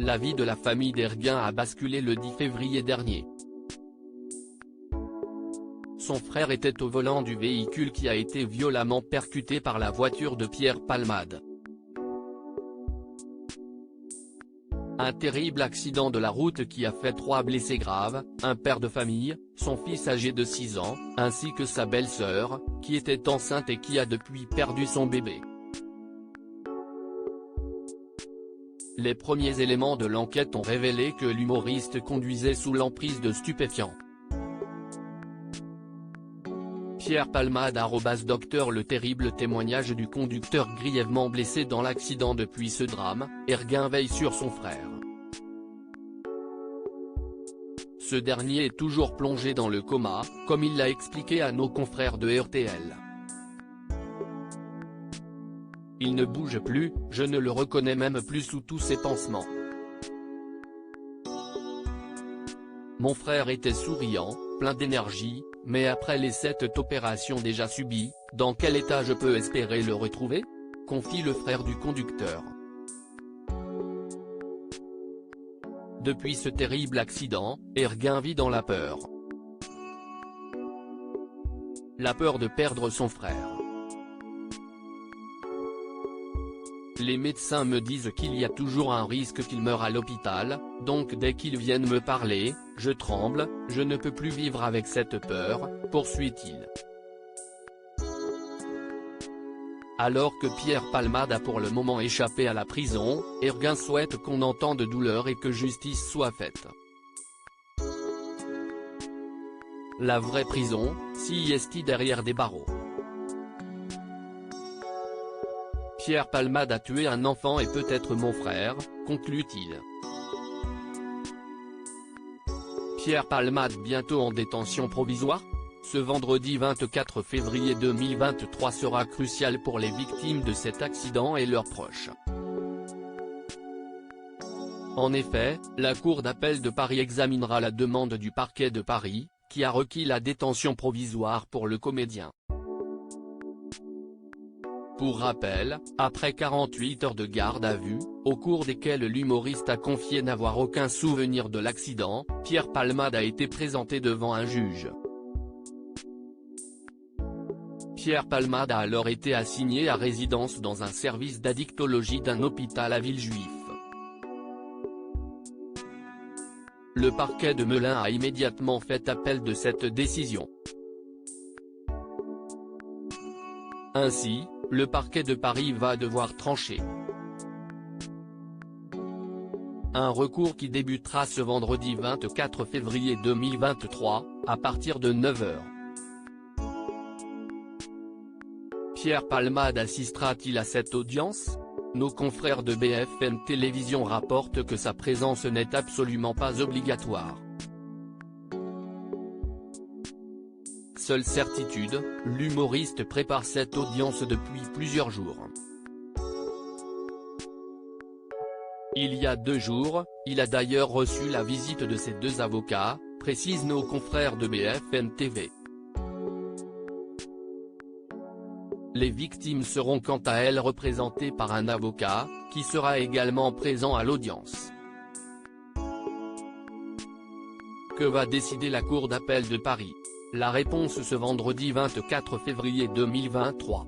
La vie de la famille d'Erguin a basculé le 10 février dernier. Son frère était au volant du véhicule qui a été violemment percuté par la voiture de Pierre Palmade. Un terrible accident de la route qui a fait 3 blessés graves, un père de famille, son fils âgé de 6 ans, ainsi que sa belle-sœur, qui était enceinte et qui a depuis perdu son bébé. Les premiers éléments de l'enquête ont révélé que l'humoriste conduisait sous l'emprise de stupéfiants. Pierre Palmade @docteur Le terrible témoignage du conducteur grièvement blessé dans l'accident. Depuis ce drame, Erguin veille sur son frère. Ce dernier est toujours plongé dans le coma, comme il l'a expliqué à nos confrères de RTL. Il ne bouge plus, je ne le reconnais même plus sous tous ses pansements. Mon frère était souriant, plein d'énergie, mais après les 7 opérations déjà subies, dans quel état je peux espérer le retrouver ? Confie le frère du conducteur. Depuis ce terrible accident, Erguin vit dans la peur. La peur de perdre son frère. Les médecins me disent qu'il y a toujours un risque qu'il meure à l'hôpital, donc dès qu'ils viennent me parler, je tremble, je ne peux plus vivre avec cette peur, poursuit-il. Alors que Pierre Palmade a pour le moment échappé à la prison, Erguin souhaite qu'on entende douleur et que justice soit faite. La vraie prison, si est derrière des barreaux. Pierre Palmade a tué un enfant et peut-être mon frère, conclut-il. Pierre Palmade bientôt en détention provisoire ? Ce vendredi 24 février 2023 sera crucial pour les victimes de cet accident et leurs proches. En effet, la Cour d'appel de Paris examinera la demande du parquet de Paris, qui a requis la détention provisoire pour le comédien. Pour rappel, après 48 heures de garde à vue, au cours desquelles l'humoriste a confié n'avoir aucun souvenir de l'accident, Pierre Palmade a été présenté devant un juge. Pierre Palmade a alors été assigné à résidence dans un service d'addictologie d'un hôpital à Villejuif. Le parquet de Melun a immédiatement fait appel de cette décision. Ainsi, le parquet de Paris va devoir trancher. Un recours qui débutera ce vendredi 24 février 2023, à partir de 9 h. Pierre Palmade assistera-t-il à cette audience ? Nos confrères de BFM Télévision rapportent que sa présence n'est absolument pas obligatoire. Seule certitude, l'humoriste prépare cette audience depuis plusieurs jours. Il y a 2 jours, il a d'ailleurs reçu la visite de ses 2 avocats, précisent nos confrères de BFM TV. Les victimes seront quant à elles représentées par un avocat, qui sera également présent à l'audience. Que va décider la Cour d'appel de Paris ? La réponse ce vendredi 24 février 2023.